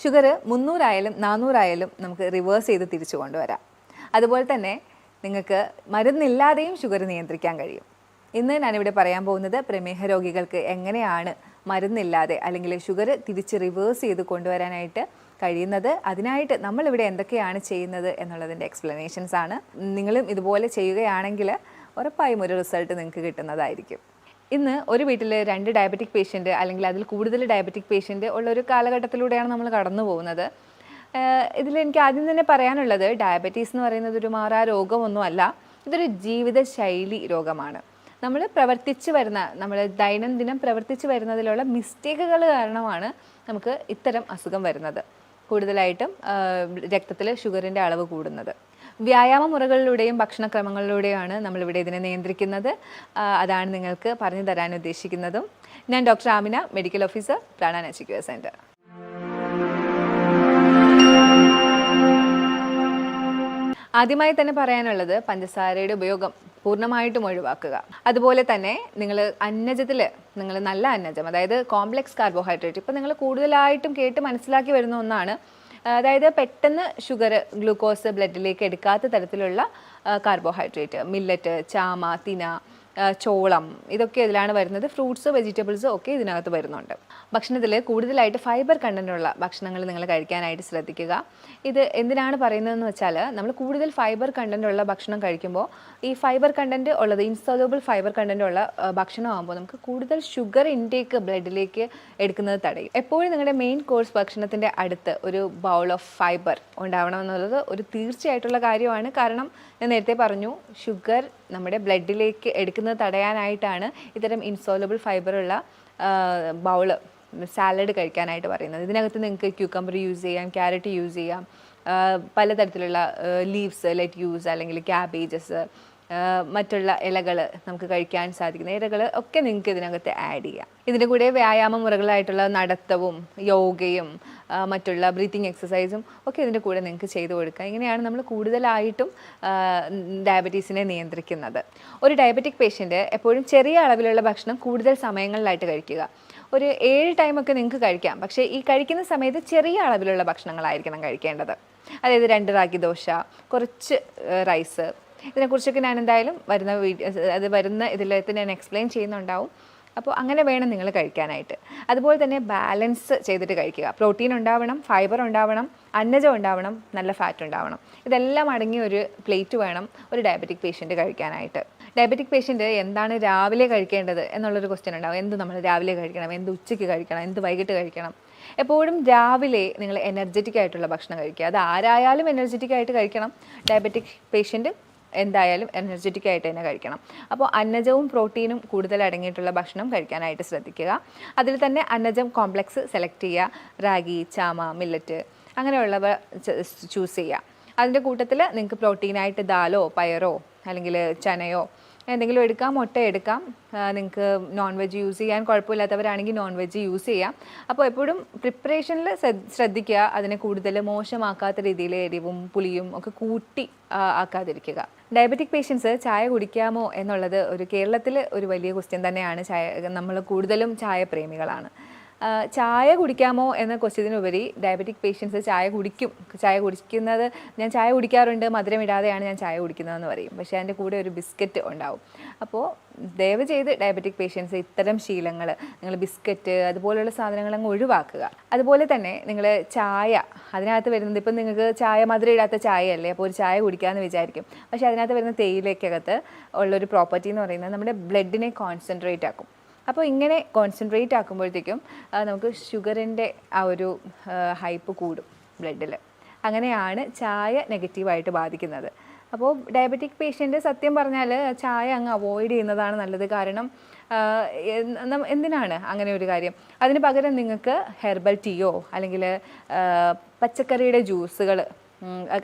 Sugar 300 ആയാലും 400 ആയാലും നമുക്ക് റിവേഴ്സ് ചെയ്ത് തിരിച്ചു കൊണ്ടുവരാം. അതുപോലെ തന്നെ നിങ്ങൾക്ക് മരുന്നില്ലാതെയും ഷുഗർ നിയന്ത്രിക്കാൻ കഴിയും. ഇന്ന് ഞാനിവിടെ പറയാൻ പോകുന്നത് പ്രമേഹ രോഗികൾക്ക് എങ്ങനെയാണ് മരുന്നില്ലാതെ അല്ലെങ്കിൽ ഷുഗർ തിരിച്ച് റിവേഴ്സ് ചെയ്ത് കൊണ്ടുവരാനായിട്ട് കഴിയുന്നത്, അതിനായിട്ട് നമ്മളിവിടെ എന്തൊക്കെയാണ് ചെയ്യുന്നത് എന്നുള്ളതിൻ്റെ എക്സ്പ്ലനേഷൻസ് ആണ്. നിങ്ങളും ഇതുപോലെ ചെയ്യുകയാണെങ്കിൽ ഉറപ്പായും ഒരു റിസൾട്ട് നിങ്ങൾക്ക് കിട്ടുന്നതായിരിക്കും. ഇന്ന് ഒരു വീട്ടിൽ 2 ഡയബറ്റിക് പേഷ്യൻ്റ് അല്ലെങ്കിൽ അതിൽ കൂടുതൽ ഡയബറ്റിക് പേഷ്യൻ്റ് ഉള്ളൊരു കാലഘട്ടത്തിലൂടെയാണ് നമ്മൾ കടന്നു പോകുന്നത്. ഇതിലെനിക്ക് ആദ്യം തന്നെ പറയാനുള്ളത്, ഡയബറ്റീസ് എന്ന് പറയുന്നത് ഒരു മാറാ രോഗമൊന്നുമല്ല, ഇതൊരു ജീവിതശൈലി രോഗമാണ്. നമ്മൾ ദൈനംദിനം പ്രവർത്തിച്ച് വരുന്നതിലുള്ള മിസ്റ്റേക്കുകൾ കാരണമാണ് നമുക്ക് ഇത്തരം അസുഖം വരുന്നത്. കൂടുതലായിട്ടും രക്തത്തിൽ ഷുഗറിൻ്റെ അളവ് കൂടുന്നത്. വ്യായാമ മുറകളിലൂടെയും ഭക്ഷണക്രമങ്ങളിലൂടെയാണ് നമ്മളിവിടെ ഇതിനെ നിയന്ത്രിക്കുന്നത്. അതാണ് നിങ്ങൾക്ക് പറഞ്ഞു തരാൻ ഉദ്ദേശിക്കുന്നതും. ഞാൻ doctor Amina, medical officer, Prana natural care centre. ആദ്യമായി തന്നെ പറയാനുള്ളത്, പഞ്ചസാരയുടെ ഉപയോഗം പൂർണ്ണമായിട്ടും ഒഴിവാക്കുക. അതുപോലെ തന്നെ നിങ്ങൾ നല്ല അന്നജം, അതായത് കോംപ്ലക്സ് കാർബോഹൈഡ്രേറ്റ്, ഇപ്പം നിങ്ങൾ കൂടുതലായിട്ടും കേട്ട് മനസ്സിലാക്കി വരുന്ന ഒന്നാണ്. അതായത് പെട്ടെന്ന് ഷുഗർ, ഗ്ലൂക്കോസ് ബ്ലഡിലേക്ക് എടുക്കാത്ത തരത്തിലുള്ള കാർബോഹൈഡ്രേറ്റ്, മില്ലറ്റ്, ചാമ, തിന, ചോളം, ഇതൊക്കെ ഇതിലാണ് വരുന്നത്. ഫ്രൂട്ട്സ്, വെജിറ്റബിൾസ് ഒക്കെ ഇതിനകത്ത് വരുന്നുണ്ട്. ഭക്ഷണത്തിൽ കൂടുതലായിട്ട് ഫൈബർ കണ്ടൻറ്റുള്ള ഭക്ഷണങ്ങൾ നിങ്ങൾ കഴിക്കാനായിട്ട് ശ്രദ്ധിക്കുക. ഇത് എന്തിനാണ് പറയുന്നതെന്ന് വെച്ചാൽ, നമ്മൾ കൂടുതൽ ഫൈബർ കണ്ടൻറ്റുള്ള ഭക്ഷണം കഴിക്കുമ്പോൾ ഈ ഫൈബർ കണ്ടൻറ്റ് ഉള്ളത്, ഇൻസോലബിൾ ഫൈബർ കണ്ടൻറ്റ് ഉള്ള ഭക്ഷണമാകുമ്പോൾ നമുക്ക് കൂടുതൽ ഷുഗർ ഇൻടേക്ക് ബ്ലഡിലേക്ക് എടുക്കുന്നത് തടയും. എപ്പോഴും നിങ്ങളുടെ മെയിൻ കോഴ്സ് ഭക്ഷണത്തിൻ്റെ അടുത്ത് ഒരു ബൗൾ ഓഫ് ഫൈബർ ഉണ്ടാവണം എന്നുള്ളത് ഒരു തീർച്ചയായിട്ടുള്ള കാര്യമാണ്. കാരണം ഞാൻ നേരത്തെ പറഞ്ഞു, ഷുഗർ നമ്മുടെ ബ്ലഡിലേക്ക് എടുക്കുന്നത് തടയാനായിട്ടാണ് ഇത്തരം ഇൻസോലബിൾ ഫൈബറുള്ള ബൗള്, സാലഡ് കഴിക്കാനായിട്ട് പറയുന്നത്. ഇതിനകത്ത് നിങ്ങൾക്ക് ക്യൂക്കമ്പർ യൂസ് ചെയ്യാം, ക്യാരറ്റ് യൂസ് ചെയ്യാം, പലതരത്തിലുള്ള ലീവ്സ്, ലെറ്റ്യൂസ് അല്ലെങ്കിൽ ക്യാബേജസ്, മറ്റുള്ള ഇലകൾ നമുക്ക് കഴിക്കാൻ സാധിക്കുന്ന ഇലകൾ ഒക്കെ നിങ്ങൾക്ക് ഇതിനകത്ത് ആഡ് ചെയ്യാം. ഇതിൻ്റെ കൂടെ വ്യായാമ മുറകളായിട്ടുള്ള നടത്തവും യോഗയും മറ്റുള്ള ബ്രീത്തിങ് എക്സസൈസും ഒക്കെ ഇതിൻ്റെ കൂടെ നിങ്ങൾക്ക് ചെയ്തു കൊടുക്കുക. ഇങ്ങനെയാണ് നമ്മൾ കൂടുതലായിട്ടും ഡയബറ്റീസിനെ നിയന്ത്രിക്കുന്നത്. ഒരു ഡയബറ്റിക് പേഷ്യൻ്റ് എപ്പോഴും ചെറിയ അളവിലുള്ള ഭക്ഷണം കൂടുതൽ സമയങ്ങളിലായിട്ട് കഴിക്കുക. ഒരു 7 ടൈമൊക്കെ നിങ്ങൾക്ക് കഴിക്കാം, പക്ഷേ ഈ കഴിക്കുന്ന സമയത്ത് ചെറിയ അളവിലുള്ള ഭക്ഷണങ്ങളായിരിക്കണം കഴിക്കേണ്ടത്. അതായത് 2 റാഗി ദോശ, കുറച്ച് റൈസ്, ഇതിനെക്കുറിച്ചൊക്കെ ഞാൻ എന്തായാലും വരുന്ന ഇതിലേക്ക് ഞാൻ എക്സ്പ്ലെയിൻ ചെയ്യുന്നുണ്ടാവും. അപ്പോൾ അങ്ങനെ വേണം നിങ്ങൾ കഴിക്കാനായിട്ട്. അതുപോലെ തന്നെ ബാലൻസ് ചെയ്തിട്ട് കഴിക്കുക. പ്രോട്ടീൻ ഉണ്ടാവണം, ഫൈബർ ഉണ്ടാവണം, അന്നജം ഉണ്ടാവണം, നല്ല ഫാറ്റ് ഉണ്ടാവണം. ഇതെല്ലാം അടങ്ങിയ ഒരു പ്ലേറ്റ് വേണം ഒരു ഡയബറ്റിക് പേഷ്യൻ്റ് കഴിക്കാനായിട്ട്. ഡയബറ്റിക് പേഷ്യൻ്റ് എന്താണ് രാവിലെ കഴിക്കേണ്ടത് എന്നുള്ളൊരു ക്വസ്റ്റ്യൻ ഉണ്ടാവും. എന്ത് നമ്മൾ രാവിലെ കഴിക്കണം, എന്ത് ഉച്ചയ്ക്ക് കഴിക്കണം, എന്ത് വൈകിട്ട് കഴിക്കണം. എപ്പോഴും രാവിലെ നിങ്ങൾ എനർജറ്റിക് ആയിട്ടുള്ള ഭക്ഷണം കഴിക്കുക. അത് ആരായാലും എനർജറ്റിക് ആയിട്ട് കഴിക്കണം. ഡയബറ്റിക് പേഷ്യൻ്റ് എന്തായാലും എനർജറ്റിക് ആയിട്ട് തന്നെ കഴിക്കണം. അപ്പോൾ അന്നജവും പ്രോട്ടീനും കൂടുതൽ അടങ്ങിയിട്ടുള്ള ഭക്ഷണം കഴിക്കാനായിട്ട് ശ്രദ്ധിക്കുക. അതിൽ തന്നെ അന്നജം കോംപ്ലക്സ് സെലക്ട് ചെയ്യുക. റാഗി, ചാമ, മില്ലറ്റ് അങ്ങനെയുള്ളവ ചൂസ് ചെയ്യുക. അതിൻ്റെ കൂട്ടത്തിൽ നിങ്ങൾക്ക് പ്രോട്ടീനായിട്ട് ദാലോ, പയറോ അല്ലെങ്കിൽ ചനയോ എന്തെങ്കിലും എടുക്കാം, മുട്ട എടുക്കാം. നിങ്ങൾക്ക് നോൺ വെജ് യൂസ് ചെയ്യാൻ കുഴപ്പമില്ലാത്തവരാണെങ്കിൽ നോൺ വെജ് യൂസ് ചെയ്യാം. അപ്പോൾ എപ്പോഴും പ്രിപ്പറേഷനിൽ ശ്രദ്ധിക്കുക. അതിനെ കൂടുതൽ മോശമാക്കാത്ത രീതിയിൽ എരിവും പുളിയും ഒക്കെ കൂട്ടി ആക്കാതിരിക്കുക. ഡയബറ്റിക് പേഷ്യൻസ് ചായ കുടിക്കാമോ എന്നുള്ളത് കേരളത്തിൽ ഒരു വലിയ ക്വസ്റ്റ്യൻ തന്നെയാണ്. നമ്മൾ കൂടുതലും ചായ പ്രേമികളാണ്. ചായ കുടിക്കാമോ എന്ന ക്വസ്റ്റ്യത്തിനുപരി ഡയബറ്റിക് പേഷ്യൻസ് ചായ കുടിക്കുന്നത്, ഞാൻ ചായ കുടിക്കാറുണ്ട്, മധുരം ഇടാതെയാണ് ഞാൻ ചായ കുടിക്കുന്നതെന്ന് പറയും. പക്ഷേ അതിൻ്റെ കൂടെ ഒരു ബിസ്ക്കറ്റ് ഉണ്ടാവും. അപ്പോൾ ദയവ് ചെയ്ത് ഡയബറ്റിക് പേഷ്യൻസ് ഇത്തരം ശീലങ്ങൾ, നിങ്ങൾ ബിസ്ക്കറ്റ് അതുപോലെയുള്ള സാധനങ്ങൾ അങ്ങ് ഒഴിവാക്കുക. അതുപോലെ തന്നെ നിങ്ങൾ ചായ, അതിനകത്ത് വരുന്നത്, ഇപ്പം നിങ്ങൾക്ക് ചായ മധുരം ഇടാത്ത ചായയല്ലേ, അപ്പോൾ ഒരു ചായ കുടിക്കാമെന്ന് വിചാരിക്കും. പക്ഷേ അതിനകത്ത് വരുന്ന തേയിലയ്ക്കകത്ത് ഉള്ളൊരു പ്രോപ്പർട്ടി എന്ന് പറയുന്നത് നമ്മുടെ ബ്ലഡിനെ കോൺസെൻട്രേറ്റ് ആക്കും. അപ്പോൾ ഇങ്ങനെ കോൺസെൻട്രേറ്റ് ആക്കുമ്പോഴത്തേക്കും നമുക്ക് ഷുഗറിൻ്റെ ആ ഒരു ഹൈപ്പ് കൂടും ബ്ലഡിൽ. അങ്ങനെയാണ് ചായ നെഗറ്റീവായിട്ട് ബാധിക്കുന്നത്. അപ്പോൾ ഡയബറ്റിക് പേഷ്യൻ്റ് സത്യം പറഞ്ഞാൽ ചായ അങ്ങ് അവോയ്ഡ് ചെയ്യുന്നതാണ് നല്ലത്. കാരണം എന്തിനാണ് അങ്ങനെ ഒരു കാര്യം? അതിന് പകരം നിങ്ങൾക്ക് ഹെർബൽ ടീയോ അല്ലെങ്കിൽ പച്ചക്കറിയുടെ ജ്യൂസുകൾ,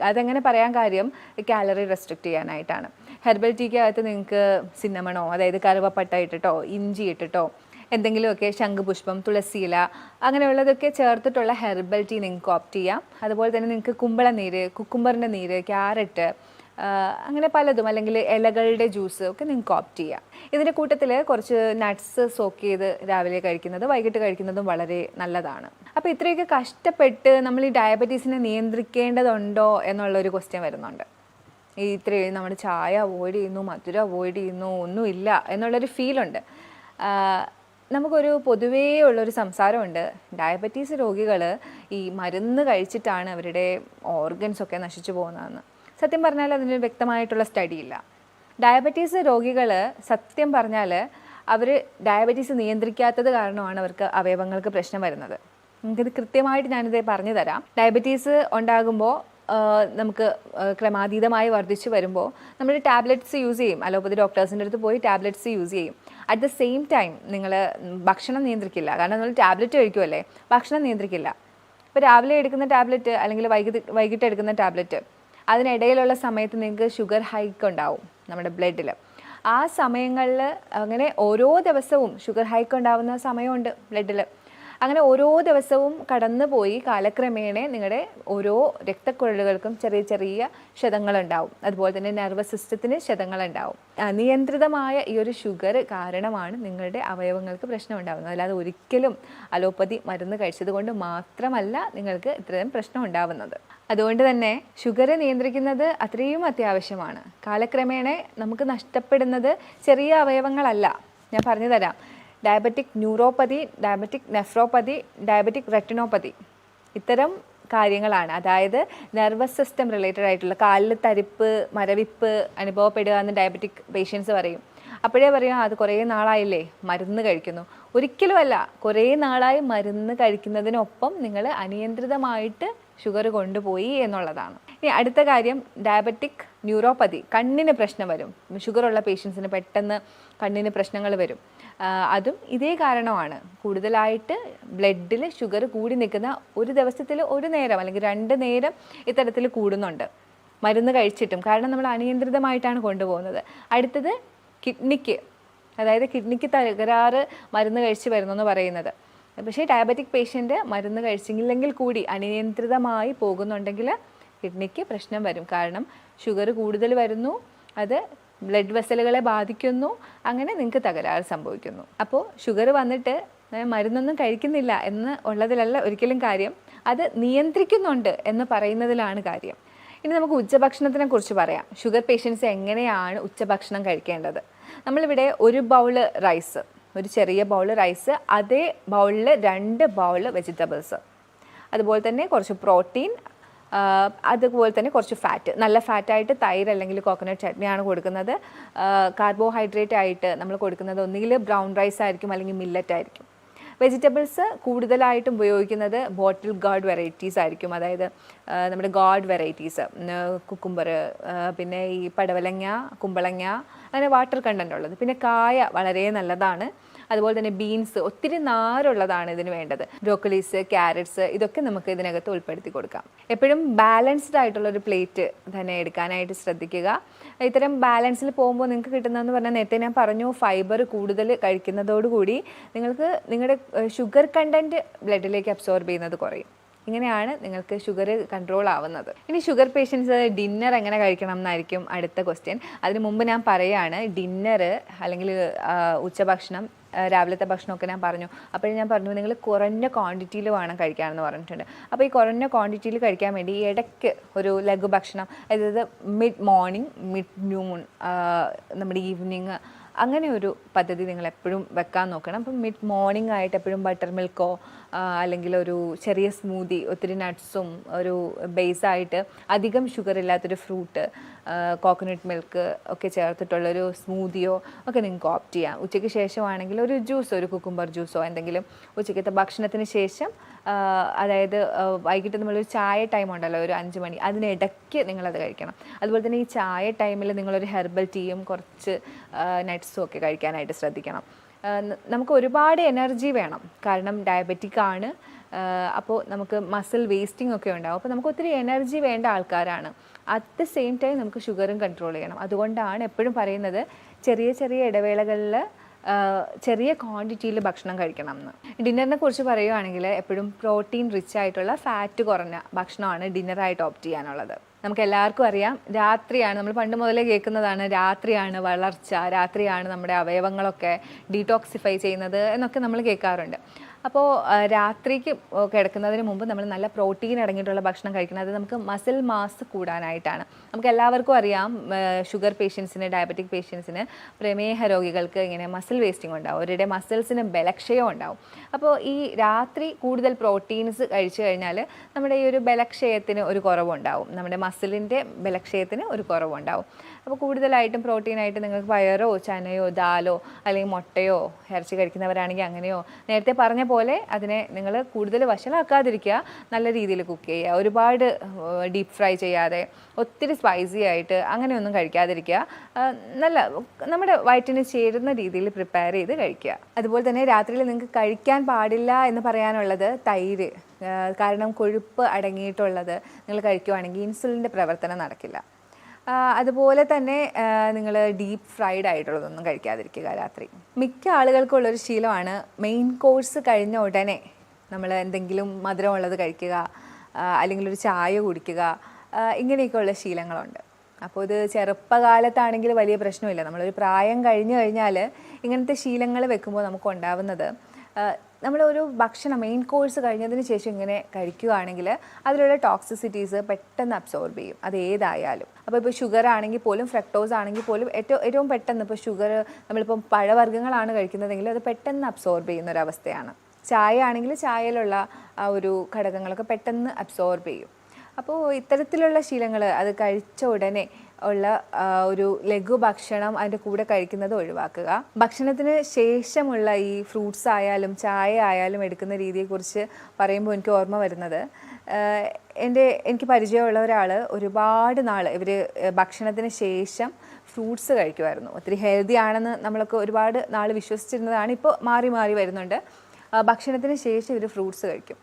അതെങ്ങനെ പറയാൻ കാര്യം, കാലറി റെസ്ട്രിക്റ്റ് ചെയ്യാനായിട്ടാണ്. ഹെർബൽ ടീക്കകത്ത് നിങ്ങൾക്ക് സിന്നമണോ, അതായത് കറുവപ്പട്ട ഇട്ടിട്ടോ ഇഞ്ചി ഇട്ടിട്ടോ എന്തെങ്കിലുമൊക്കെ, ശംഖുപുഷ്പം, തുളസിയില അങ്ങനെയുള്ളതൊക്കെ ചേർത്തിട്ടുള്ള ഹെർബൽ ടീ നിങ്ങൾക്ക് ഓപ്റ്റ് ചെയ്യാം. അതുപോലെ തന്നെ നിങ്ങൾക്ക് കുമ്പളനീര്, കുക്കുംബറിൻ്റെ നീര്, ക്യാരറ്റ്, അങ്ങനെ പലതും, അല്ലെങ്കിൽ ഇലകളുടെ ജ്യൂസ് ഒക്കെ നിങ്ങൾക്ക് ഓപ്റ്റ് ചെയ്യാം. ഇതിൻ്റെ കൂട്ടത്തിൽ കുറച്ച് നട്ട്സ് സോക്ക് ചെയ്ത് രാവിലെ കഴിക്കുന്നത് വൈകിട്ട് കഴിക്കുന്നതും വളരെ നല്ലതാണ്. അപ്പോൾ ഇത്രയൊക്കെ കഷ്ടപ്പെട്ട് നമ്മൾ ഈ ഡയബറ്റീസിനെ നിയന്ത്രിക്കേണ്ടതുണ്ടോ എന്നുള്ളൊരു ക്വസ്റ്റ്യൻ വരുന്നുണ്ട്. ഇത്രയും നമ്മൾ ചായ അവോയ്ഡ് ചെയ്യുന്നു, മധുരം അവോയ്ഡ് ചെയ്യുന്നു, ഒന്നുമില്ല എന്നുള്ളൊരു ഫീലുണ്ട്. നമുക്കൊരു പൊതുവേ ഉള്ളൊരു സംസാരമുണ്ട്, ഡയബറ്റീസ് രോഗികൾ ഈ മരുന്ന് കഴിച്ചിട്ടാണ് അവരുടെ ഓർഗൻസൊക്കെ നശിച്ചു പോകുന്നതെന്ന്. സത്യം പറഞ്ഞാൽ അതിന് വ്യക്തമായിട്ടുള്ള സ്റ്റഡി ഇല്ല. ഡയബറ്റീസ് രോഗികൾ സത്യം പറഞ്ഞാൽ അവർ ഡയബറ്റീസ് നിയന്ത്രിക്കാത്തത് കാരണമാണ് അവർക്ക് അവയവങ്ങൾക്ക് പ്രശ്നം വരുന്നത്. നമുക്കിത് കൃത്യമായിട്ട് ഞാനിത് പറഞ്ഞു തരാം. ഡയബറ്റീസ് ഉണ്ടാകുമ്പോൾ നമുക്ക് ക്രമാതീതമായി വർദ്ധിച്ചു വരുമ്പോൾ നമ്മൾ ടാബ്ലറ്റ്സ് യൂസ് ചെയ്യും, അലോപ്പതി ഡോക്ടേഴ്സിൻ്റെ അടുത്ത് പോയി ടാബ്ലറ്റ്സ് യൂസ് ചെയ്യും. അറ്റ് ദ സെയിം ടൈം നിങ്ങൾ ഭക്ഷണം നിയന്ത്രിക്കില്ല, കാരണം നമ്മൾ ടാബ്ലറ്റ് കഴിക്കുമല്ലേ, ഭക്ഷണം നിയന്ത്രിക്കില്ല. ഇപ്പോൾ രാവിലെ എടുക്കുന്ന ടാബ്ലറ്റ് അല്ലെങ്കിൽ വൈകിട്ട് എടുക്കുന്ന ടാബ്ലറ്റ്, അതിനിടയിലുള്ള സമയത്ത് നിങ്ങൾക്ക് ഷുഗർ ഹൈക്ക് ഉണ്ടാവും നമ്മുടെ ബ്ലഡിൽ. ആ സമയങ്ങളിൽ അങ്ങനെ ഓരോ ദിവസവും ഷുഗർ ഹൈക്ക് ഉണ്ടാവുന്ന സമയമുണ്ട് ബ്ലഡിൽ. അങ്ങനെ ഓരോ ദിവസവും കടന്നു പോയി കാലക്രമേണ നിങ്ങളുടെ ഓരോ രക്തക്കുഴലുകൾക്കും ചെറിയ ചെറിയ ക്ഷതങ്ങളുണ്ടാവും. അതുപോലെ തന്നെ നെർവസ് സിസ്റ്റത്തിന് ക്ഷതങ്ങളുണ്ടാവും. അനിയന്ത്രിതമായ ഈ ഒരു ഷുഗർ കാരണമാണ് നിങ്ങളുടെ അവയവങ്ങൾക്ക് പ്രശ്നം ഉണ്ടാകുന്നത്. അല്ലാതെ ഒരിക്കലും അലോപ്പതി മരുന്ന് കഴിച്ചത് കൊണ്ട് മാത്രമല്ല നിങ്ങൾക്ക് ഇത്രയും പ്രശ്നം ഉണ്ടാവുന്നത്. അതുകൊണ്ട് തന്നെ ഷുഗർ നിയന്ത്രിക്കുന്നത് അത്രയും അത്യാവശ്യമാണ്. കാലക്രമേണ നമുക്ക് നഷ്ടപ്പെടുന്നത് ചെറിയ അവയവങ്ങളല്ല. ഞാൻ പറഞ്ഞു തരാം. Diabetic neuropathy, diabetic nephropathy, diabetic retinopathy, ഇത്തരം കാര്യങ്ങളാണ്. അതായത് നെർവസ് സിസ്റ്റം റിലേറ്റഡ് ആയിട്ടുള്ള കാലിൽ തരിപ്പ്, മരവിപ്പ് അനുഭവപ്പെടുക എന്ന് ഡയബറ്റിക് പേഷ്യൻസ് പറയും. അപ്പോഴേ പറയും അത് കുറേ നാളായില്ലേ മരുന്ന് കഴിക്കുന്നു. ഒരിക്കലുമല്ല, കുറേ നാളായി മരുന്ന് കഴിക്കുന്നതിനൊപ്പം നിങ്ങൾ അനിയന്ത്രിതമായിട്ട് ഷുഗർ കൊണ്ടുപോയി എന്നുള്ളതാണ്. ഇനി അടുത്ത കാര്യം, ഡയബറ്റിക് ന്യൂറോപ്പതി, കണ്ണിന് പ്രശ്നം വരും. ഷുഗറുള്ള പേഷ്യൻസിന് പെട്ടെന്ന് കണ്ണിന് പ്രശ്നങ്ങൾ വരും. അതും ഇതേ കാരണമാണ്. കൂടുതലായിട്ട് ബ്ലഡിൽ ഷുഗർ കൂടി നിൽക്കുന്ന, ഒരു ദിവസത്തിൽ ഒരു നേരം അല്ലെങ്കിൽ 2 നേരം ഇത്തരത്തിൽ കൂടുന്നുണ്ട് മരുന്ന് കഴിച്ചിട്ടും. കാരണം നമ്മൾ അനിയന്ത്രിതമായിട്ടാണ് കൊണ്ടുപോകുന്നത്. അടുത്തത് കിഡ്നിക്ക്, അതായത് കിഡ്നിക്ക് തകരാറ് മരുന്ന് കഴിച്ച് വരുന്നെന്ന് പറയുന്നത്. പക്ഷേ ഡയബറ്റിക് പേഷ്യൻ്റ് മരുന്ന് കഴിച്ചില്ലെങ്കിൽ കൂടി അനിയന്ത്രിതമായി പോകുന്നുണ്ടെങ്കിൽ കിഡ്നിക്ക് പ്രശ്നം വരും. കാരണം ഷുഗർ കൂടുതൽ വരുന്നു, അത് ബ്ലഡ് വെസലുകളെ ബാധിക്കുന്നു, അങ്ങനെ നിങ്ങൾക്ക് തകരാറ് സംഭവിക്കുന്നു. അപ്പോൾ ഷുഗർ വന്നിട്ട് മരുന്നൊന്നും കഴിക്കുന്നില്ല എന്ന് ഉള്ളതിലല്ല ഒരിക്കലും കാര്യം, അത് നിയന്ത്രിക്കുന്നുണ്ട് എന്ന് പറയുന്നതിലാണ് കാര്യം. ഇനി നമുക്ക് ഉച്ചഭക്ഷണത്തിനെ കുറിച്ച് പറയാം. ഷുഗർ പേഷ്യൻസ് എങ്ങനെയാണ് ഉച്ചഭക്ഷണം കഴിക്കേണ്ടത്? നമ്മളിവിടെ ഒരു ബൗള് റൈസ്, ഒരു ചെറിയ ബൗൾ റൈസ്, അതേ ബൗളിൽ 2 ബൗൾ വെജിറ്റബിൾസ്, അതുപോലെ തന്നെ കുറച്ച് പ്രോട്ടീൻ, അതുപോലെ തന്നെ കുറച്ച് ഫാറ്റ്, നല്ല ഫാറ്റായിട്ട് തൈര് അല്ലെങ്കിൽ കോക്കനട്ട് ചട്നിയാണ് കൊടുക്കുന്നത്. കാർബോഹൈഡ്രേറ്റ് ആയിട്ട് നമ്മൾ കൊടുക്കുന്നത് ഒന്നുകിൽ ബ്രൗൺ റൈസ് ആയിരിക്കും അല്ലെങ്കിൽ മില്ലറ്റ് ആയിരിക്കും. വെജിറ്റബിൾസ് കൂടുതലായിട്ടും ഉപയോഗിക്കുന്നത് ബോട്ടിൽ ഗാർഡ് വെറൈറ്റീസ് ആയിരിക്കും. അതായത് നമ്മുടെ ഗാർഡ് വെറൈറ്റീസ്, കുക്കുംബർ, പിന്നെ ഈ പടവലങ്ങ, കുമ്പളങ്ങ, അങ്ങനെ വാട്ടർ കണ്ടൻ്റ് ഉള്ളത്. പിന്നെ കായ വളരെ നല്ലതാണ്. അതുപോലെ തന്നെ ബീൻസ്, ഒത്തിരി നാരുള്ളതാണ് ഇതിന് വേണ്ടത്. ബ്രോക്കലീസ്, ക്യാരറ്റ്സ്, ഇതൊക്കെ നമുക്ക് ഇതിനകത്ത് ഉൾപ്പെടുത്തി കൊടുക്കാം. എപ്പോഴും ബാലൻസ്ഡ് ആയിട്ടുള്ളൊരു പ്ലേറ്റ് തന്നെ എടുക്കാനായിട്ട് ശ്രദ്ധിക്കുക. ഇത്തരം ബാലൻസിൽ പോകുമ്പോൾ നിങ്ങൾക്ക് കിട്ടുന്നതെന്ന് പറഞ്ഞാൽ, നേരത്തെ ഞാൻ പറഞ്ഞു, ഫൈബർ കൂടുതൽ കഴിക്കുന്നതോടുകൂടി നിങ്ങൾക്ക് നിങ്ങളുടെ ഷുഗർ കണ്ടൻറ്റ് ബ്ലഡിലേക്ക് അബ്സോർബ് ചെയ്യുന്നത് കുറയും. ഇങ്ങനെയാണ് നിങ്ങൾക്ക് ഷുഗർ കൺട്രോൾ ആവുന്നത്. ഇനി ഷുഗർ പേഷ്യൻസ് ഡിന്നർ എങ്ങനെ കഴിക്കണം എന്നായിരിക്കും അടുത്ത ക്വസ്റ്റ്യൻ. അതിന് മുമ്പ് ഞാൻ പറയുകയാണ്, ഡിന്നർ അല്ലെങ്കിൽ ഉച്ചഭക്ഷണം, രാവിലത്തെ ഭക്ഷണമൊക്കെ ഞാൻ പറഞ്ഞു. അപ്പോൾ ഞാൻ പറഞ്ഞു നിങ്ങൾ കുറഞ്ഞ ക്വാണ്ടിറ്റിയിൽ വേണം കഴിക്കാമെന്ന് പറഞ്ഞിട്ടുണ്ട്. അപ്പോൾ ഈ കുറഞ്ഞ ക്വാണ്ടിറ്റിയിൽ കഴിക്കാൻ വേണ്ടി ഇടയ്ക്ക് ഒരു ലഘു ഭക്ഷണം, അതായത് മിഡ് മോർണിംഗ്, മിഡ് നൂൺ, നമ്മുടെ ഈവനിങ്, അങ്ങനെ ഒരു പദ്ധതി നിങ്ങൾ എപ്പോഴും വെക്കാൻ നോക്കണം. അപ്പം മിഡ് മോർണിംഗ് ആയിട്ട് എപ്പോഴും ബട്ടർ മിൽക്കോ അല്ലെങ്കിൽ ഒരു ചെറിയ സ്മൂതി, ഒത്തിരി നട്ട്സും ഒരു ബേസായിട്ട് അധികം ഷുഗർ ഇല്ലാത്തൊരു ഫ്രൂട്ട്, കോക്കനട്ട് മിൽക്ക് ഒക്കെ ചേർത്തിട്ടുള്ളൊരു സ്മൂതിയോ ഒക്കെ നിങ്ങൾക്ക് ഓപ്റ്റ് ചെയ്യാം. ഉച്ചയ്ക്ക് ശേഷമാണെങ്കിൽ ഒരു ജ്യൂസ്, ഒരു കുക്കുംബർ ജ്യൂസോ എന്തെങ്കിലും ഉച്ചയ്ക്കത്തെ ഭക്ഷണത്തിന് ശേഷം, അതായത് വൈകിട്ട് നമ്മളൊരു ചായ ടൈം ഉണ്ടല്ലോ, ഒരു 5 മണി, അതിനിടയ്ക്ക് നിങ്ങളത് കഴിക്കണം. അതുപോലെ തന്നെ ഈ ചായ ടൈമിൽ നിങ്ങളൊരു ഹെർബൽ ടീയും കുറച്ച് നട്ട്സും ഒക്കെ കഴിക്കാനായിട്ട് ശ്രദ്ധിക്കണം. നമുക്ക് ഒരുപാട് എനർജി വേണം, കാരണം ഡയബറ്റിക് ആണ്. അപ്പോൾ നമുക്ക് മസിൽ വേസ്റ്റിംഗ് ഒക്കെ ഉണ്ടാവും. അപ്പോൾ നമുക്ക് ഒത്തിരി എനർജി വേണ്ട ആൾക്കാരാണ്. അറ്റ് ദ സെയിം ടൈം നമുക്ക് ഷുഗറും കൺട്രോൾ ചെയ്യണം. അതുകൊണ്ടാണ് എപ്പോഴും പറയുന്നത് ചെറിയ ചെറിയ ഇടവേളകളിൽ ചെറിയ ക്വാണ്ടിറ്റിയിൽ ഭക്ഷണം കഴിക്കണം എന്ന്. ഡിന്നറിനെ കുറിച്ച് പറയുകയാണെങ്കിൽ എപ്പോഴും പ്രോട്ടീൻ റിച്ച് ആയിട്ടുള്ള ഫാറ്റ് കുറഞ്ഞ ഭക്ഷണമാണ് ഡിന്നറായിട്ട് ഓപ്റ്റ് ചെയ്യാനുള്ളത്. നമുക്ക് എല്ലാവർക്കും അറിയാം രാത്രിയാണ്, നമ്മൾ പണ്ട് മുതലേ കേൾക്കുന്നതാണ്, രാത്രിയാണ് വളർച്ച, രാത്രിയാണ് നമ്മുടെ അവയവങ്ങളൊക്കെ ഡീടോക്സിഫൈ ചെയ്യുന്നത് എന്നൊക്കെ നമ്മൾ കേൾക്കാറുണ്ട്. അപ്പോൾ രാത്രിക്ക് കിടക്കുന്നതിന് മുമ്പ് നമ്മൾ നല്ല പ്രോട്ടീൻ അടങ്ങിയിട്ടുള്ള ഭക്ഷണം കഴിക്കണം. അത് നമുക്ക് മസിൽ മാസ് കൂടാനായിട്ടാണ്. നമുക്ക് എല്ലാവർക്കും അറിയാം ഷുഗർ പേഷ്യൻസിന്, ഡയബറ്റിക് പേഷ്യൻസിന്, പ്രമേഹ രോഗികൾക്ക് ഇങ്ങനെ മസിൽ വേസ്റ്റിംഗ് ഉണ്ടാവും, അവരുടെ മസിൽസിന് ബലക്ഷയം ഉണ്ടാവും. അപ്പോൾ ഈ രാത്രി കൂടുതൽ പ്രോട്ടീൻസ് കഴിച്ചു കഴിഞ്ഞാൽ നമ്മുടെ ഈ ഒരു ബലക്ഷയത്തിന് ഒരു കുറവുണ്ടാവും, നമ്മുടെ മസിലിൻ്റെ ബലക്ഷയത്തിന് ഒരു കുറവുണ്ടാവും. അപ്പോൾ കൂടുതലായിട്ടും പ്രോട്ടീനായിട്ട് നിങ്ങൾക്ക് പയറോ ചനയോ ദാലോ അല്ലെങ്കിൽ മുട്ടയോ ഇറച്ചി കഴിക്കുന്നവരാണെങ്കിൽ അങ്ങനെയോ, നേരത്തെ പറഞ്ഞ പോലെ അതിനെ നിങ്ങൾ കൂടുതൽ വഷളാക്കാതിരിക്കുക, നല്ല രീതിയിൽ കുക്ക് ചെയ്യുക, ഒരുപാട് ഡീപ്പ് ഫ്രൈ ചെയ്യാതെ ഒത്തിരി സ്പൈസി ആയിട്ട് അങ്ങനെയൊന്നും കഴിക്കാതിരിക്കുക, നല്ല നമ്മുടെ വയറ്റിന് ചേരുന്ന രീതിയിൽ പ്രിപ്പയർ ചെയ്ത് കഴിക്കുക. അതുപോലെ തന്നെ രാത്രിയിൽ നിങ്ങൾക്ക് കഴിക്കാൻ പാടില്ല എന്ന് പറയാനുള്ളത് തൈര്, കാരണം കൊഴുപ്പ് അടങ്ങിയിട്ടുള്ളത് നിങ്ങൾ കഴിക്കുവാണെങ്കിൽ ഇൻസുലിൻ്റെ പ്രവർത്തനം നടക്കില്ല. അതുപോലെ തന്നെ നിങ്ങൾ ഡീപ്പ് ഫ്രൈഡ് ആയിട്ടുള്ളതൊന്നും കഴിക്കാതിരിക്കുക രാത്രി. മിക്ക ആളുകൾക്കുള്ളൊരു ശീലമാണ് മെയിൻ കോഴ്സ് കഴിഞ്ഞ ഉടനെ നമ്മൾ എന്തെങ്കിലും മധുരമുള്ളത് കഴിക്കുക, അല്ലെങ്കിൽ ഒരു ചായ കുടിക്കുക, ഇങ്ങനെയൊക്കെയുള്ള ശീലങ്ങളുണ്ട്. അപ്പോൾ ഇത് ചെറുപ്പകാലത്താണെങ്കിൽ വലിയ പ്രശ്നമില്ല. നമ്മളൊരു പ്രായം കഴിഞ്ഞു കഴിഞ്ഞാൽ ഇങ്ങനത്തെ ശീലങ്ങൾ വെക്കുമ്പോൾ നമുക്ക് ഉണ്ടാവുന്നത്, നമ്മളൊരു ഭക്ഷണം മെയിൻ കോഴ്സ് കഴിഞ്ഞതിന് ശേഷം ഇങ്ങനെ കഴിക്കുകയാണെങ്കിൽ അതിലുള്ള ടോക്സിസിറ്റീസ് പെട്ടെന്ന് അബ്സോർബ് ചെയ്യും, അത് ഏതായാലും. അപ്പോൾ ഇപ്പോൾ ഷുഗർ ആണെങ്കിൽ പോലും, ഫ്രക്ടോസ് ആണെങ്കിൽ പോലും ഏറ്റവും പെട്ടെന്ന്, ഇപ്പോൾ ഷുഗർ നമ്മളിപ്പം പഴവർഗ്ഗങ്ങളാണ് കഴിക്കുന്നതെങ്കിൽ അത് പെട്ടെന്ന് അബ്സോർബ് ചെയ്യുന്ന ഒരവസ്ഥയാണ്. ചായ ആണെങ്കിൽ ചായയിലുള്ള ആ ഒരു ഘടകങ്ങളൊക്കെ പെട്ടെന്ന് അബ്സോർബ് ചെയ്യും. അപ്പോൾ ഇത്തരത്തിലുള്ള ശീലങ്ങൾ, അത് കഴിച്ച ഉടനെ ഉള്ള ഒരു ലഘു ഭക്ഷണം അതിൻ്റെ കൂടെ കഴിക്കുന്നത് ഒഴിവാക്കുക. ഭക്ഷണത്തിന് ശേഷമുള്ള ഈ ഫ്രൂട്ട്സ് ആയാലും ചായ ആയാലും എടുക്കുന്ന രീതിയെക്കുറിച്ച് പറയുമ്പോൾ എനിക്ക് ഓർമ്മ വരുന്നത്, എനിക്ക് പരിചയമുള്ള ഒരാൾ ഒരുപാട് നാൾ ഇവർ ഭക്ഷണത്തിന് ശേഷം ഫ്രൂട്ട്സ് കഴിക്കുമായിരുന്നു. ഒത്തിരി ഹെൽത്തി ആണെന്ന് നമ്മളൊക്കെ ഒരുപാട് നാൾ വിശ്വസിച്ചിരുന്നതാണ്, ഇപ്പോൾ മാറി മാറി വരുന്നുണ്ട്. ഭക്ഷണത്തിന് ശേഷം ഇവർ ഫ്രൂട്ട്സ് കഴിക്കും.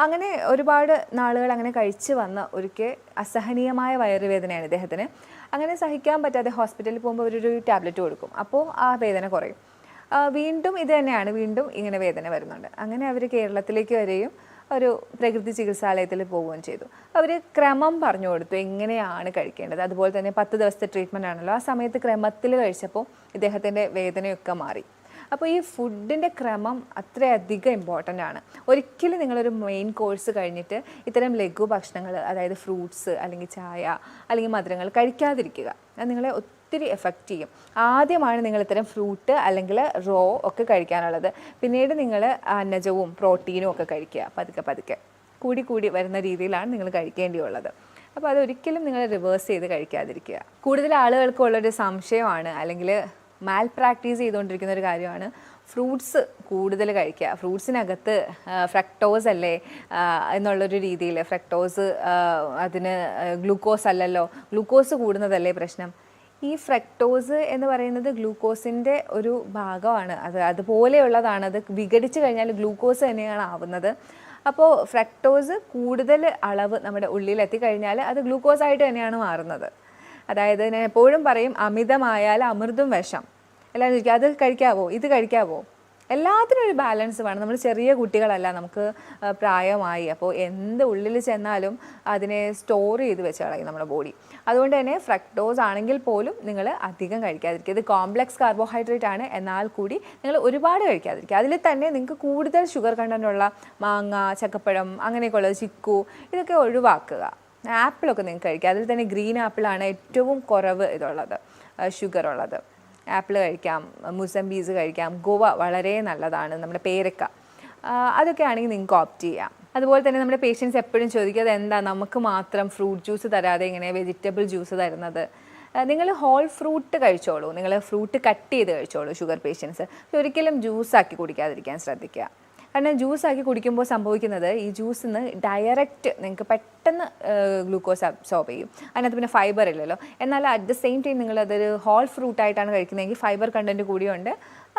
അങ്ങനെ ഒരുപാട് നാളുകൾ അങ്ങനെ കഴിച്ച് വന്ന ഒരിക്കൽ അസഹനീയമായ വയറുവേദനയാണ് ഇദ്ദേഹത്തിന്. അങ്ങനെ സഹിക്കാൻ പറ്റാതെ ഹോസ്പിറ്റലിൽ പോകുമ്പോൾ അവരൊരു ടാബ്ലറ്റ് കൊടുക്കും, അപ്പോൾ ആ വേദന കുറയും. വീണ്ടും ഇത് തന്നെയാണ്, വീണ്ടും ഇങ്ങനെ വേദന വരുന്നുണ്ട്. അങ്ങനെ അവർ കേരളത്തിലേക്ക് വരികയും ഒരു പ്രകൃതി ചികിത്സാലയത്തിൽ പോവുകയും ചെയ്തു. അവർ ക്രമം പറഞ്ഞു കൊടുത്തു എങ്ങനെയാണ് കഴിക്കേണ്ടത്. അതുപോലെ തന്നെ 10 ദിവസത്തെ ട്രീറ്റ്മെൻ്റ് ആണല്ലോ, ആ സമയത്ത് ക്രമത്തിൽ കഴിച്ചപ്പോൾ ഇദ്ദേഹത്തിൻ്റെ വേദനയൊക്കെ മാറി. അപ്പോൾ ഈ ഫുഡിൻ്റെ ക്രമം അത്രയധികം ഇമ്പോർട്ടൻ്റ് ആണ്. ഒരിക്കലും നിങ്ങളൊരു മെയിൻ കോഴ്സ് കഴിഞ്ഞിട്ട് ഇത്തരം ലഘു ഭക്ഷണങ്ങൾ, അതായത് ഫ്രൂട്ട്സ് അല്ലെങ്കിൽ ചായ അല്ലെങ്കിൽ മധുരങ്ങൾ കഴിക്കാതിരിക്കുക. അത് നിങ്ങളെ ഒത്തിരി എഫക്റ്റ് ചെയ്യും. ആദ്യമാണ് നിങ്ങൾ ഇത്തരം ഫ്രൂട്ട് അല്ലെങ്കിൽ റോ ഒക്കെ കഴിക്കാനുള്ളത്. പിന്നീട് നിങ്ങൾ അന്നജവും പ്രോട്ടീനും ഒക്കെ കഴിക്കുക. പതുക്കെ കൂടി വരുന്ന രീതിയിലാണ് നിങ്ങൾ കഴിക്കേണ്ടിയുള്ളത്. അപ്പോൾ അതൊരിക്കലും നിങ്ങൾ റിവേഴ്സ് ചെയ്ത് കഴിക്കാതിരിക്കുക. കൂടുതൽ ആളുകൾക്കുള്ളൊരു സംശയമാണ്, അല്ലെങ്കിൽ മാൽ പ്രാക്ടീസ് ചെയ്തുകൊണ്ടിരിക്കുന്ന ഒരു കാര്യമാണ് ഫ്രൂട്ട്സ് കൂടുതൽ കഴിക്കുക. ഫ്രൂട്ട്സിനകത്ത് ഫ്രക്ടോസ് അല്ലേ എന്നുള്ളൊരു രീതിയിൽ, ഫ്രക്ടോസ് അതിന് ഗ്ലൂക്കോസ് അല്ലല്ലോ, ഗ്ലൂക്കോസ് കൂടുന്നതല്ലേ പ്രശ്നം. ഈ ഫ്രക്ടോസ് എന്ന് പറയുന്നത് ഗ്ലൂക്കോസിൻ്റെ ഒരു ഭാഗമാണ്, അതുപോലെയുള്ളതാണ്. അത് വിഘടിച്ച് കഴിഞ്ഞാൽ ഗ്ലൂക്കോസ് തന്നെയാണ് ആവുന്നത്. അപ്പോൾ ഫ്രക്ടോസ് കൂടുതൽ അളവ് നമ്മുടെ ഉള്ളിൽ എത്തിക്കഴിഞ്ഞാൽ അത് ഗ്ലൂക്കോസായിട്ട് തന്നെയാണ് മാറുന്നത്. അതായത് ഞാൻ എപ്പോഴും പറയും, അമിതമായാൽ അമൃതും വിഷം. എല്ലാവരും ചോദിക്കും അത് കഴിക്കാവോ, ഇത് കഴിക്കാവോ? എല്ലാത്തിനും ഒരു ബാലൻസ് വേണം. നമ്മൾ ചെറിയ കുട്ടികളല്ല, നമുക്ക് പ്രായമായി. അപ്പോൾ എന്ത് ഉള്ളിൽ ചെന്നാലും അതിനെ സ്റ്റോർ ചെയ്ത് വെച്ച് കളയും നമ്മുടെ ബോഡി. അതുകൊണ്ട് തന്നെ ഫ്രക്ടോസ് ആണെങ്കിൽ പോലും നിങ്ങൾ അധികം കഴിക്കാതിരിക്കുക. ഇത് കോംപ്ലക്സ് കാർബോഹൈഡ്രേറ്റ് ആണ്, എന്നാൽ കൂടി നിങ്ങൾ ഒരുപാട് കഴിക്കാതിരിക്കുക. അതിൽ തന്നെ നിങ്ങൾക്ക് കൂടുതൽ ഷുഗർ കണ്ടൻ്റുള്ള മാങ്ങ, ചക്കപ്പഴം, അങ്ങനെയൊക്കെയുള്ളത്, ചിക്കു, ഇതൊക്കെ ഒഴിവാക്കുക. ആപ്പിളൊക്കെ നിങ്ങൾക്ക് കഴിക്കുക. അതിൽ തന്നെ ഗ്രീൻ ആപ്പിളാണ് ഏറ്റവും കുറവ് ഇതുള്ളത്, ഷുഗർ ഉള്ളത്. ആപ്പിൾ കഴിക്കാം, മുസംബീസ് കഴിക്കാം, ഗോവ വളരെ നല്ലതാണ്, നമ്മുടെ പേരക്ക, അതൊക്കെ ആണെങ്കിൽ നിങ്ങൾക്ക് ഓപ്റ്റ് ചെയ്യാം. അതുപോലെ തന്നെ നമ്മുടെ പേഷ്യൻസ് എപ്പോഴും ചോദിക്കുക, എന്താ നമുക്ക് മാത്രം ഫ്രൂട്ട് ജ്യൂസ് തരാതെ ഇങ്ങനെ വെജിറ്റബിൾ ജ്യൂസ് തരുന്നത്? നിങ്ങൾ ഹോൾ ഫ്രൂട്ട് കഴിച്ചോളൂ, നിങ്ങൾ ഫ്രൂട്ട് കട്ട് ചെയ്ത് കഴിച്ചോളൂ ഷുഗർ പേഷ്യൻസ്. ഒരിക്കലും ജ്യൂസാക്കി കുടിക്കാതിരിക്കാൻ ശ്രദ്ധിക്കുക. കാരണം ജ്യൂസാക്കി കുടിക്കുമ്പോൾ സംഭവിക്കുന്നത്, ഈ ജ്യൂസിൽ നിന്ന് ഡയറക്റ്റ് നിങ്ങൾക്ക് പെട്ടെന്ന് ഗ്ലൂക്കോസ് അബ്സോർബ് ചെയ്യും. അതിനകത്ത് പിന്നെ ഫൈബർ ഇല്ലല്ലോ. എന്നാൽ അറ്റ് ദ സെയിം ടൈം നിങ്ങളതൊരു ഹോൾ ഫ്രൂട്ടായിട്ടാണ് കഴിക്കുന്നതെങ്കിൽ ഫൈബർ കണ്ടൻറ്റ് കൂടിയുണ്ട്,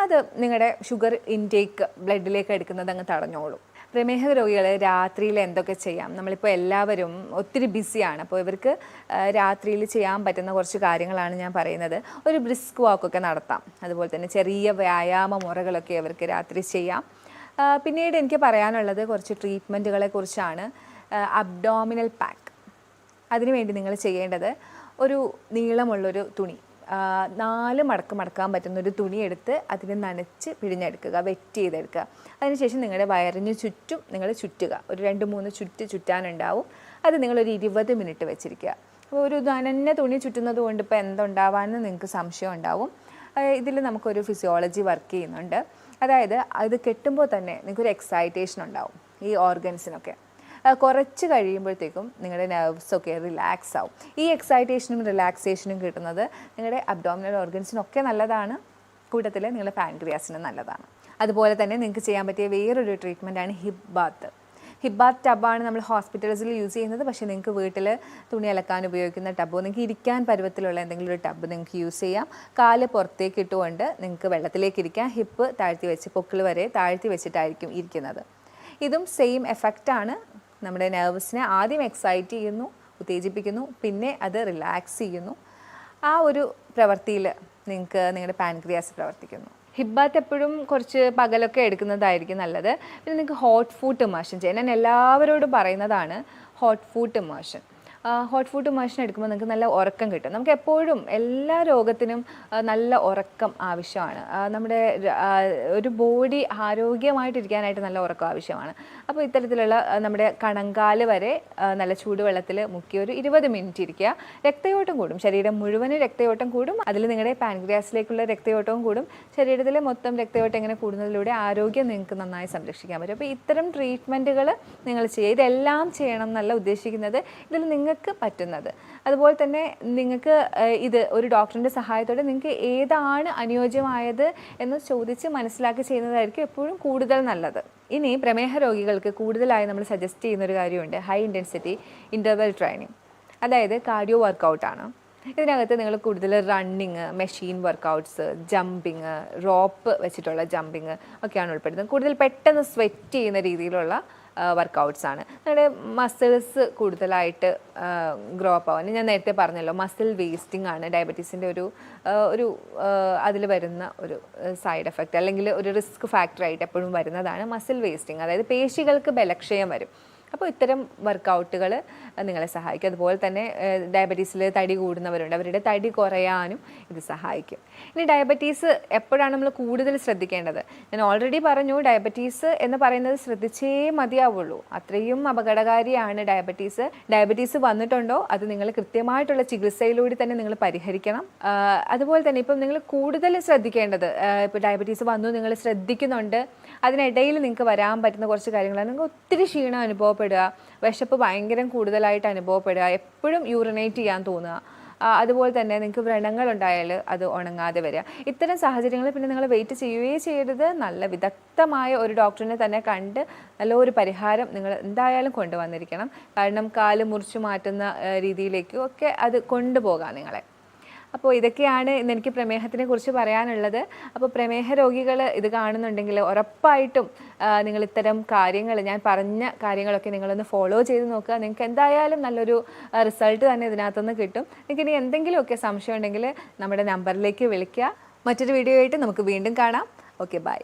അത് നിങ്ങളുടെ ഷുഗർ ഇൻടേക്ക് ബ്ലഡിലേക്ക് എടുക്കുന്നത് അങ്ങ് തടഞ്ഞോളും. പ്രമേഹ രോഗികൾ രാത്രിയിൽ എന്തൊക്കെ ചെയ്യാം? നമ്മളിപ്പോൾ എല്ലാവരും ഒത്തിരി ബിസിയാണ്. അപ്പോൾ ഇവർക്ക് രാത്രിയിൽ ചെയ്യാൻ പറ്റുന്ന കുറച്ച് കാര്യങ്ങളാണ് ഞാൻ പറയുന്നത്. ഒരു ബ്രിസ്ക് വാക്കൊക്കെ നടത്താം. അതുപോലെ തന്നെ ചെറിയ വ്യായാമ മുറകളൊക്കെ അവർക്ക് രാത്രി ചെയ്യാം. പിന്നീട് എനിക്ക് പറയാനുള്ളത് കുറച്ച് ട്രീറ്റ്മെൻറ്റുകളെ കുറിച്ചാണ്. അബ്ഡോമിനൽ പാക്ക്, അതിനുവേണ്ടി നിങ്ങൾ ചെയ്യേണ്ടത് ഒരു നീളമുള്ളൊരു തുണി 4 മടക്ക് മടക്കാൻ പറ്റുന്നൊരു തുണി എടുത്ത് അതിനെ നനച്ച് പിഴിഞ്ഞെടുക്കുക, വെറ്റ് ചെയ്തെടുക്കുക. അതിനുശേഷം നിങ്ങളുടെ വയറിന് ചുറ്റും നിങ്ങൾ ചുറ്റുക. ഒരു 2-3 ചുറ്റാനുണ്ടാവും. അത് നിങ്ങളൊരു 20 മിനിറ്റ് വെച്ചിരിക്കുക. അപ്പോൾ ഒരു നനഞ്ഞ തുണി ചുറ്റുന്നത് കൊണ്ട് ഇപ്പോൾ എന്തുണ്ടാവാമെന്ന് നിങ്ങൾക്ക് സംശയം ഉണ്ടാവും. ഇതിൽ നമുക്കൊരു ഫിസിയോളജി വർക്ക് ചെയ്യുന്നുണ്ട്. അതായത് അത് കെട്ടുമ്പോൾ തന്നെ നിങ്ങൾക്കൊരു എക്സൈറ്റേഷൻ ഉണ്ടാവും ഈ ഓർഗൻസിനൊക്കെ. കുറച്ച് കഴിയുമ്പോഴത്തേക്കും നിങ്ങളുടെ നെർവ്സൊക്കെ റിലാക്സ് ആവും. ഈ എക്സൈറ്റേഷനും റിലാക്സേഷനും കിട്ടുന്നത് നിങ്ങളുടെ അബ്ഡോമിനൽ ഓർഗൻസിനൊക്കെ നല്ലതാണ്, കൂട്ടത്തിൽ നിങ്ങളുടെ പാൻക്രിയാസിനും നല്ലതാണ്. അതുപോലെ തന്നെ നിങ്ങൾക്ക് ചെയ്യാൻ പറ്റിയ വേറൊരു ട്രീറ്റ്മെൻറ്റാണ് ഹിപ്പ് ബാത്ത്. ഹിപ്പ് ബാത്ത് ടബാണ് നമ്മൾ ഹോസ്പിറ്റൽസിൽ യൂസ് ചെയ്യുന്നത്. പക്ഷേ നിങ്ങൾക്ക് വീട്ടിൽ തുണി അലക്കാൻ ഉപയോഗിക്കുന്ന ടബോ, നിങ്ങൾക്ക് ഇരിക്കാൻ പരുവത്തിലുള്ള എന്തെങ്കിലും ഒരു ടബ് നിങ്ങൾക്ക് യൂസ് ചെയ്യാം. കാല് പുറത്തേക്ക് ഇട്ടുകൊണ്ട് നിങ്ങൾക്ക് വെള്ളത്തിലേക്ക് ഇരിക്കാം. ഹിപ്പ് താഴ്ത്തി വെച്ച് പൊക്കിൾ വരെ താഴ്ത്തി വെച്ചിട്ടായിരിക്കും ഇരിക്കുന്നത്. ഇതും സെയിം എഫക്റ്റാണ്. നമ്മുടെ നെർവ്സിനെ ആദ്യം എക്സൈറ്റ് ചെയ്യുന്നു, ഉത്തേജിപ്പിക്കുന്നു, പിന്നെ അത് റിലാക്സ് ചെയ്യുന്നു. ആ ഒരു പ്രവൃത്തിയിൽ നിങ്ങൾക്ക് നിങ്ങളുടെ പാൻക്രിയാസ് പ്രവർത്തിക്കുന്നു. ഹിപ്പ് ബാത്ത് എപ്പോഴും കുറച്ച് പകലൊക്കെ എടുക്കുന്നതായിരിക്കും നല്ലത്. പിന്നെ നിങ്ങൾക്ക് ഹോട്ട് ഫുഡ് ഇമേർഷൻ ചെയ്യാൻ ഞാൻ എല്ലാവരോടും പറയുന്നതാണ് hot food immersion. Hot food immersion എടുക്കുമ്പോൾ നിങ്ങൾക്ക് നല്ല ഉറക്കം കിട്ടും. നമുക്ക് എപ്പോഴും എല്ലാ രോഗത്തിനും നല്ല ഉറക്കം ആവശ്യമാണ്. നമ്മുടെ ഒരു ബോഡി ആരോഗ്യമായിട്ടിരിക്കാനായിട്ട് നല്ല ഉറക്കം ആവശ്യമാണ്. അപ്പോൾ ഇത്തരത്തിലുള്ള നമ്മുടെ കണങ്കാല് വരെ നല്ല ചൂടുവെള്ളത്തിൽ മുക്കി ഒരു 20 മിനിറ്റ് ഇരിക്കുക. രക്തയോട്ടം കൂടും, ശരീരം മുഴുവനും രക്തയോട്ടം കൂടും. അതിൽ നിങ്ങളുടെ പാൻക്രിയാസിലേക്കുള്ള രക്തയോട്ടവും കൂടും. ശരീരത്തിലെ മൊത്തം രക്തയോട്ടം ഇങ്ങനെ കൂടുന്നതിലൂടെ ആരോഗ്യം നിങ്ങൾക്ക് നന്നായി സംരക്ഷിക്കാൻ പറ്റും. അപ്പോൾ ഇത്തരം ട്രീറ്റ്മെൻറ്റുകൾ നിങ്ങൾ ചെയ്യുക. ഇതെല്ലാം ചെയ്യണം എന്നല്ല ഉദ്ദേശിക്കുന്നത്, ഇതിൽ നിങ്ങൾക്ക് പറ്റുന്നത്. അതുപോലെ തന്നെ നിങ്ങൾക്ക് ഇത് ഒരു ഡോക്ടറിൻ്റെ സഹായത്തോടെ നിങ്ങൾക്ക് ഏതാണ് അനുയോജ്യമായത് എന്ന് ചോദിച്ച് മനസ്സിലാക്കി ചെയ്യുന്നതായിരിക്കും എപ്പോഴും കൂടുതൽ നല്ലത്. ഇനി പ്രമേഹ രോഗികൾക്ക് കൂടുതലായി നമ്മൾ സജസ്റ്റ് ചെയ്യുന്നൊരു കാര്യമുണ്ട്, ഹൈ ഇൻറ്റൻസിറ്റി ഇൻ്റർവെൽ ട്രെയിനിങ്. അതായത് കാർഡിയോ വർക്കൗട്ടാണ്. ഇതിനകത്ത് നിങ്ങൾ കൂടുതൽ running, machine workouts, jumping, rope വെച്ചിട്ടുള്ള ജമ്പിങ് ഒക്കെയാണ് ഉൾപ്പെടുന്നത്. കൂടുതൽ പെട്ടെന്ന് സ്വെറ്റ് ചെയ്യുന്ന രീതിയിലുള്ള വർക്കൗട്ട്സാണ്. നമ്മുടെ മസിൽസ് കൂടുതലായിട്ട് ഗ്രോ അപ്പ് ആവാൻ ഞാൻ നേരത്തെ പറഞ്ഞല്ലോ, മസിൽ വേസ്റ്റിംഗ് ആണ് ഡയബറ്റീസിൻ്റെ ഒരു അതിൽ വരുന്ന ഒരു സൈഡ് എഫക്റ്റ്, അല്ലെങ്കിൽ ഒരു റിസ്ക് ഫാക്ടറായിട്ട് എപ്പോഴും വരുന്നതാണ് മസിൽ വേസ്റ്റിംഗ്. അതായത് പേശികൾക്ക് ബലക്ഷയം വരും. അപ്പോൾ ഇത്തരം വർക്കൗട്ടുകൾ നിങ്ങളെ സഹായിക്കും. അതുപോലെ തന്നെ ഡയബറ്റീസിൽ തടി കൂടുന്നവരുണ്ട്, അവരുടെ തടി കുറയാനും ഇത് സഹായിക്കും. ഇനി ഡയബറ്റീസ് എപ്പോഴാണ് നമ്മൾ കൂടുതൽ ശ്രദ്ധിക്കേണ്ടത്? ഞാൻ ഓൾറെഡി പറഞ്ഞു, ഡയബറ്റീസ് എന്ന് പറയുന്നത് ശ്രദ്ധിച്ചേ മതിയാവുള്ളൂ. അത്രയും അപകടകാരിയാണ് ഡയബറ്റീസ്. ഡയബറ്റീസ് വന്നിട്ടുണ്ടോ അത് നിങ്ങൾ കൃത്യമായിട്ടുള്ള ചികിത്സയിലൂടെ തന്നെ നിങ്ങൾ പരിഹരിക്കണം. അതുപോലെ തന്നെ ഇപ്പം നിങ്ങൾ കൂടുതൽ ശ്രദ്ധിക്കേണ്ടത്, ഇപ്പോൾ ഡയബറ്റീസ് വന്നു നിങ്ങൾ ശ്രദ്ധിക്കുന്നുണ്ട്, അതിനിടയിൽ നിങ്ങൾക്ക് വരാൻ പറ്റുന്ന കുറച്ച് കാര്യങ്ങളാണ്. നിങ്ങൾക്ക് ഒത്തിരി ക്ഷീണം അനുഭവപ്പെടുക, വിശപ്പ് ഭയങ്കര കൂടുതലായിട്ട് അനുഭവപ്പെടുക, എപ്പോഴും യൂറിനേറ്റ് ചെയ്യാൻ തോന്നുക, അതുപോലെ തന്നെ നിങ്ങൾക്ക് വ്രണങ്ങളുണ്ടായാൽ അത് ഉണങ്ങാതെ വരിക. ഇത്തരം സാഹചര്യങ്ങളിൽ പിന്നെ നിങ്ങൾ വെയിറ്റ് ചെയ്യുകയേ ചെയ്യരുത്. നല്ല വിദഗ്ധമായ ഒരു ഡോക്ടറിനെ തന്നെ കണ്ട് നല്ലൊരു പരിഹാരം നിങ്ങൾ എന്തായാലും കൊണ്ടുവന്നിരിക്കണം. കാരണം കാല് മുറിച്ചു മാറ്റുന്ന രീതിയിലേക്കും ഒക്കെ അത് കൊണ്ടുപോകാം നിങ്ങളെ. അപ്പോൾ ഇതൊക്കെയാണ് ഇന്ന് എനിക്ക് പ്രമേഹത്തിനെ കുറിച്ച് പറയാനുള്ളത്. അപ്പോൾ പ്രമേഹ രോഗികൾ ഇത് കാണുന്നുണ്ടെങ്കിൽ ഉറപ്പായിട്ടും നിങ്ങൾ ഇത്തരം കാര്യങ്ങൾ, ഞാൻ പറഞ്ഞ കാര്യങ്ങളൊക്കെ നിങ്ങളൊന്ന് ഫോളോ ചെയ്ത് നോക്കുക. നിങ്ങൾക്ക് എന്തായാലും നല്ലൊരു റിസൾട്ട് തന്നെ ഇതിനകത്തുനിന്ന് കിട്ടും. നിങ്ങൾക്ക് ഇനി എന്തെങ്കിലുമൊക്കെ സംശയം ഉണ്ടെങ്കിൽ നമ്മുടെ നമ്പറിലേക്ക് വിളിക്കുക. മറ്റൊരു വീഡിയോ ആയിട്ട് നമുക്ക് വീണ്ടും കാണാം. Okay, by.